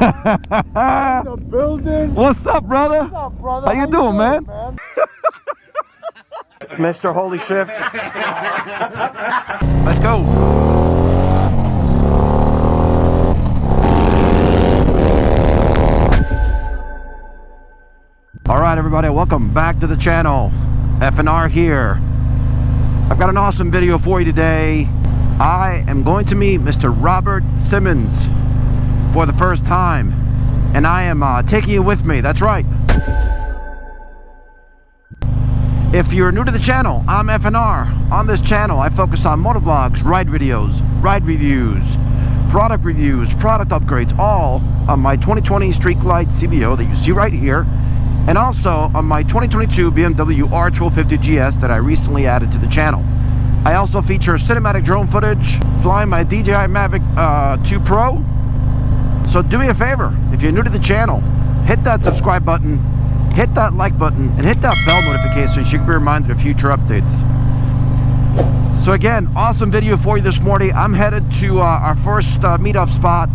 The building. What's up, brother? What's up, brother? How you doing, man? Mr. Holy Shift. Let's go. All right, everybody, welcome back to the channel. F&R here. I've got an awesome video for you today. I am going to meet Mr. Robert Simmons for the first time, and I am taking you with me. That's right. If you're new to the channel, I'm F&R. On this channel, I focus on motovlogs, ride videos, ride reviews, product upgrades, all on my 2020 Street Glide CVO that you see right here, and also on my 2022 BMW R1250 GS that I recently added to the channel. I also feature cinematic drone footage, flying my DJI MAVIC 2 Pro. So do me a favor, if you're new to the channel, hit that subscribe button, hit that like button, and hit that bell notification so you can be reminded of future updates. So again, awesome video for you this morning. I'm headed to our first meetup spot.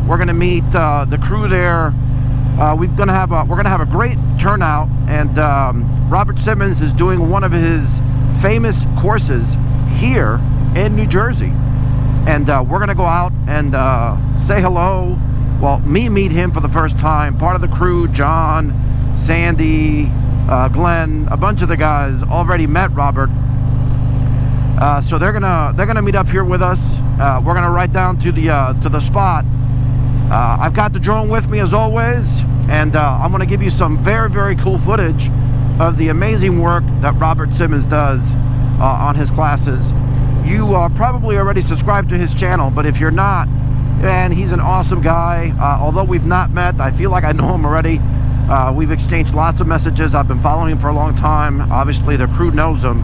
We're gonna meet the crew there. We're gonna have a great turnout, and Robert Simmons is doing one of his famous courses here in New Jersey, and we're gonna go out and say hello. Well, meet him for the first time. Part of the crew, John, Sandy, Glenn, a bunch of the guys already met Robert. So they're gonna meet up here with us. We're gonna ride down to the spot. I've got the drone with me as always, and I'm gonna give you some very cool footage of the amazing work that Robert Simmons does on his classes. You probably already subscribed to his channel, but if you're not, man, he's an awesome guy. Although we've not met, I feel like I know him already. We've exchanged lots of messages. I've been following him for a long time. Obviously, the crew knows him.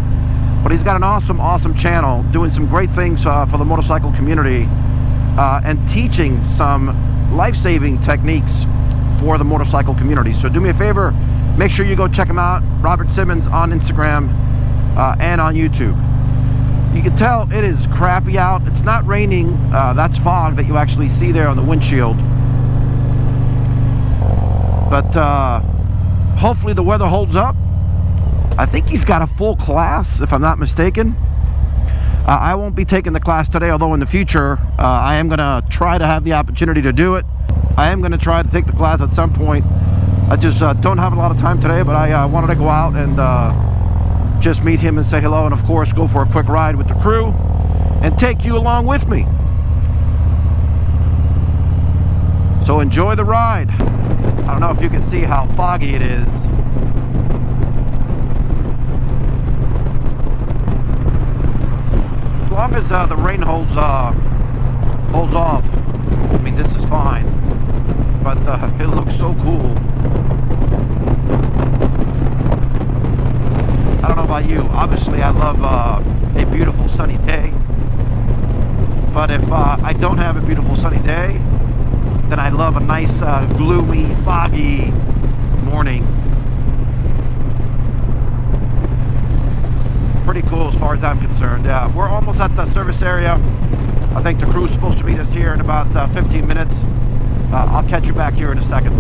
But he's got an awesome channel, doing some great things for the motorcycle community, and teaching some life-saving techniques for the motorcycle community. So do me a favor, make sure you go check him out, Robert Simmons, on Instagram and on YouTube. You can tell it is crappy out. It's not raining. That's fog that you actually see there on the windshield. But hopefully the weather holds up. I think he's got a full class, if I'm not mistaken. I won't be taking the class today, although in the future I am going to try to have the opportunity to do it. I am going to try to take the class at some point. I just don't have a lot of time today, but I wanted to go out and just meet him and say hello, and of course go for a quick ride with the crew and take you along with me. So enjoy the ride. I don't know if you can see how foggy it is. As long as the rain holds off, I mean, this is fine. But it looks so cool. I don't know about you. Obviously, I love a beautiful sunny day. But if I don't have a beautiful sunny day, then I love a nice gloomy, foggy morning. Pretty cool as far as I'm concerned. Yeah, we're almost at the service area. I think the crew's supposed to meet us here in about 15 minutes. I'll catch you back here in a second.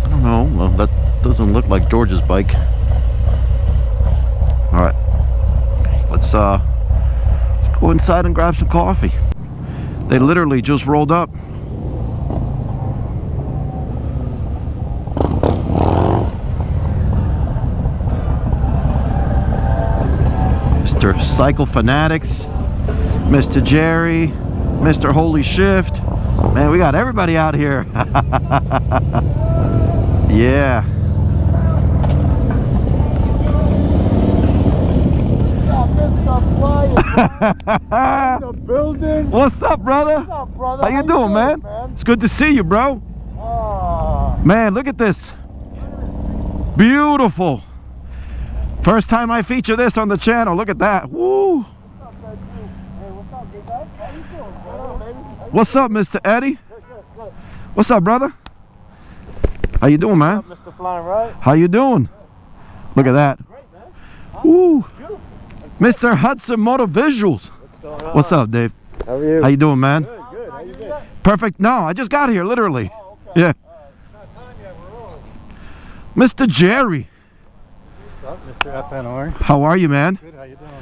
I don't know. Well, that doesn't look like George's bike. All right, let's go inside and grab some coffee. They literally just rolled up. Mr. Cycle Fanatics, Mr. Jerry, Mr. Holy Shift. Man, we got everybody out here. Yeah. The building. What's up, brother? What's up, brother? How you doing, man? It's good to see you, bro. Man, look at this. Beautiful. First time I feature this on the channel. Look at that. Woo. What's up, Mr. Eddie? Good. What's up, brother? How you doing, man? What's up, Mr. Fly&Ride? How you doing? Look at that. Great, man. Woo. Mr. Hudson Moto Visuals. What's going on? What's up, Dave? How are you? How you doing, man? Good, good. How you doing? Perfect. No, I just got here, literally. Oh, okay. Yeah. It's not time yet. We're on. Mr. Jerry. What's up, Mr. FNR? How are you, man? Good. How you doing?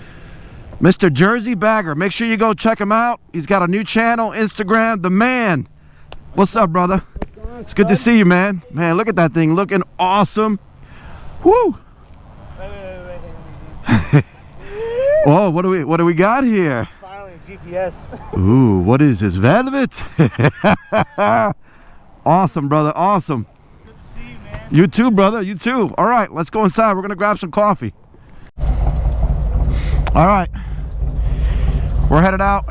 Mr. Jersey Bagger. Make sure you go check him out. He's got a new channel, Instagram. The man. What's up, brother? What's going on, It's good to see you, man. Man, look at that thing. Looking awesome. Woo. Oh, what do we got here? Finally, GPS. Ooh, what is this? Velvet? Awesome, brother. Awesome. Good to see you, man. You too, brother. You too. All right, let's go inside. We're going to grab some coffee. All right. We're headed out.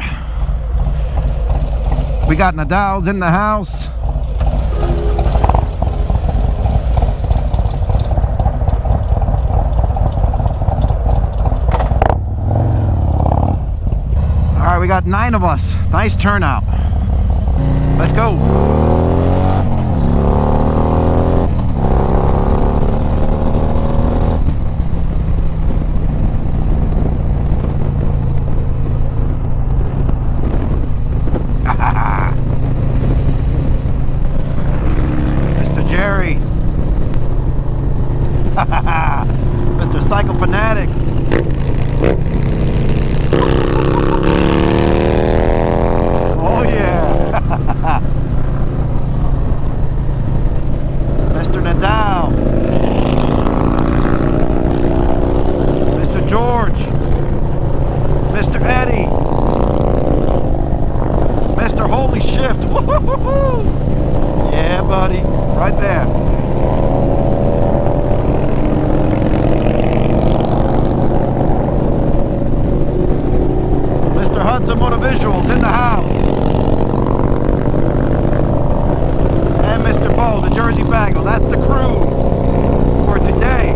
We got Nadal's in the house. All right, we got 9 of us. Nice turnout. Let's go. Mr. Jerry. Mr. Psycho Fanatics. Oh yeah. Mr. Nadal. Mr. George. Mr. Eddie. Mr. Holy Shift. Yeah, buddy. Right there. Mr. Hudson Motovisuals in the house. And Mr. Bo, the Jersey Bagel. That's the crew for today.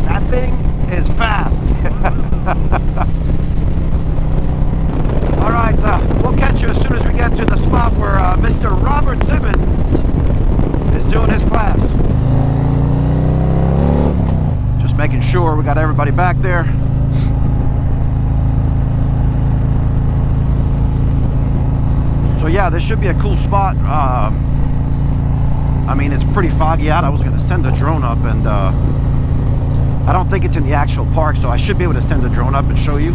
That thing is fast. All right, we'll catch you as soon as we get to the spot where Mr. Robert Simmons is doing his class. Just making sure we got everybody back there. So yeah, this should be a cool spot. I mean, it's pretty foggy out. I was going to send a drone up, and I don't think it's in the actual park, so I should be able to send a drone up and show you.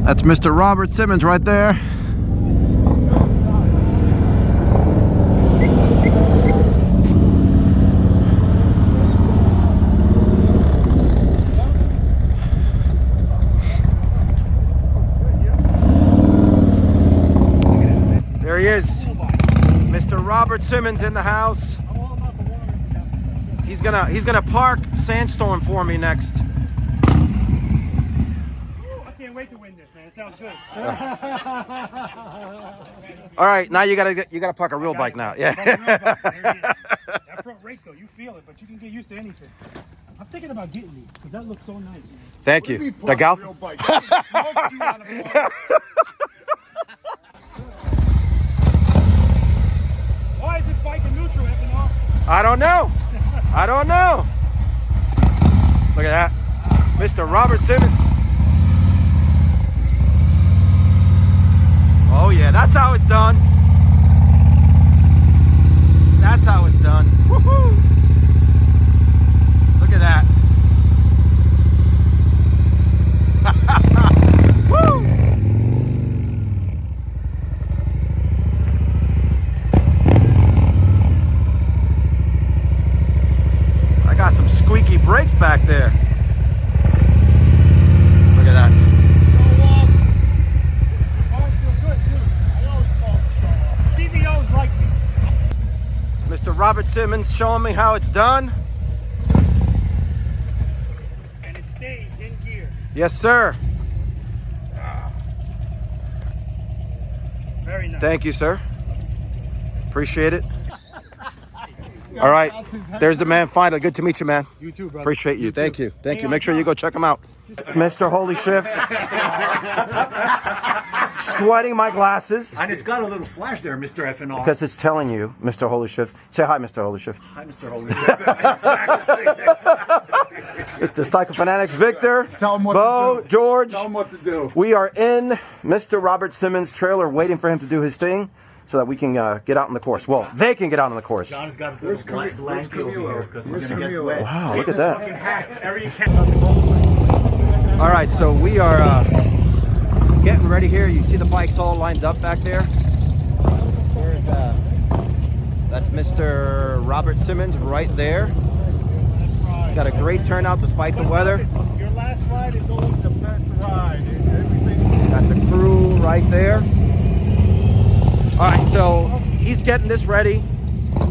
That's Mr. Robert Simmons right there. There he is. Mr. Robert Simmons in the house. He's gonna park Sandstorm for me next. I can't wait to win this, man. It sounds good. All right, now you gotta park a real bike now. Yeah. That front break though. You feel it, but you can get used to anything. I'm thinking about getting these because that looks so nice. Man. Thank you. The golf. Why is this bike in neutral, Evan? I don't know. I don't know. Look at that. Mr. Robert Simmons. Oh yeah, that's how it's done. That's how it's done. Woohoo! Look at that. Woo! I got some squeaky brakes back there. Look at that. CVOs like me. Mr. Robert Simmons showing me how it's done. And it stays in gear. Yes, sir. Very nice. Thank you, sir. Appreciate it. All right. There's the man finally. Good to meet you, man. You too, brother. Appreciate you. Thank you. Thank you. Make sure you go check him out. Mr. Holy Shift. Sweating my glasses. And it's got a little flash there, Mr. FNR. Because it's telling you, Mr. Holy Shift. Say hi, Mr. Holy Shift. Hi, Mr. Holy Shift. It's the Psychofanatics Victor, Tell him what Bo, to do. George. Tell him what to do. We are in Mr. Robert Simmons' trailer waiting for him to do his thing so that we can get out on the course. Well, they can get out on the course. John's got his little blanket over here because we're going to get wet. Wow, look at that. Every All right, so we are getting ready here. You see the bikes all lined up back there. There's that's Mr. Robert Simmons right there. Got a great turnout despite the weather. Your last ride is always the best ride. Everything. Got the crew right there. All right, so he's getting this ready.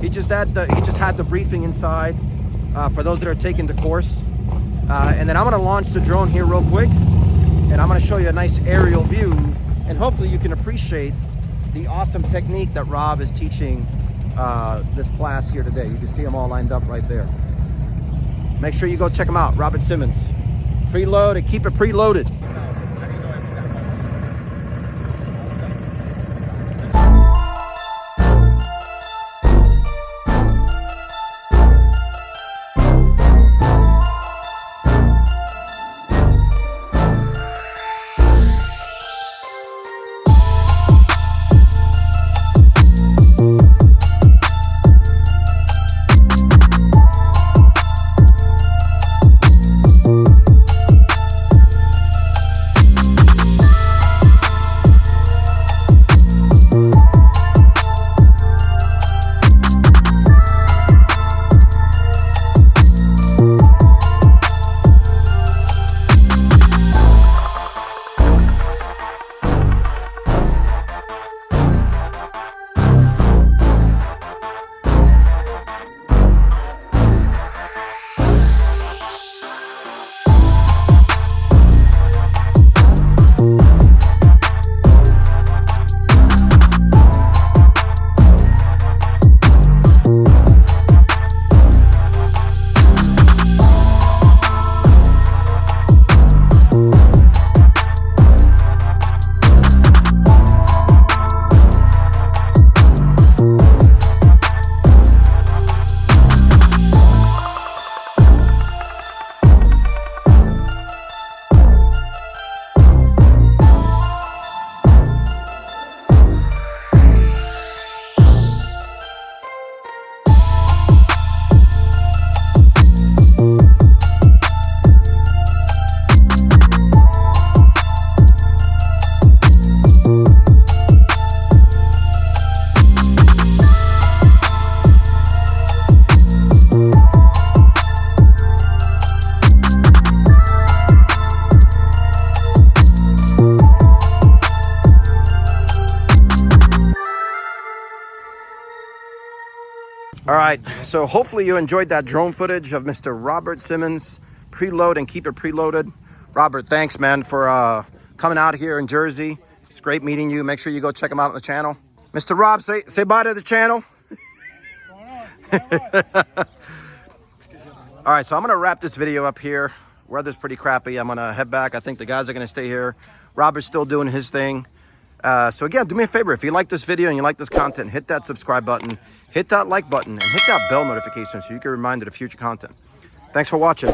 He just had the briefing inside for those that are taking the course. And then I'm gonna launch the drone here real quick, and I'm gonna show you a nice aerial view, and hopefully you can appreciate the awesome technique that Rob is teaching this class here today. You can see them all lined up right there. Make sure you go check them out, Robert Simmons. Preload and keep it preloaded. All right, so hopefully you enjoyed that drone footage of Mr. Robert Simmons. Preload and keep it preloaded. Robert, thanks, man, for coming out here in Jersey. It's great meeting you. Make sure you go check him out on the channel. Mr. Rob, say bye to the channel. All right, so I'm gonna wrap this video up here. Weather's pretty crappy. I'm gonna head back. I think the guys are gonna stay here. Robert's still doing his thing. So again, do me a favor. If you like this video and you like this content, hit that subscribe button, hit that like button, and hit that bell notification so you get reminded of future content. Thanks for watching.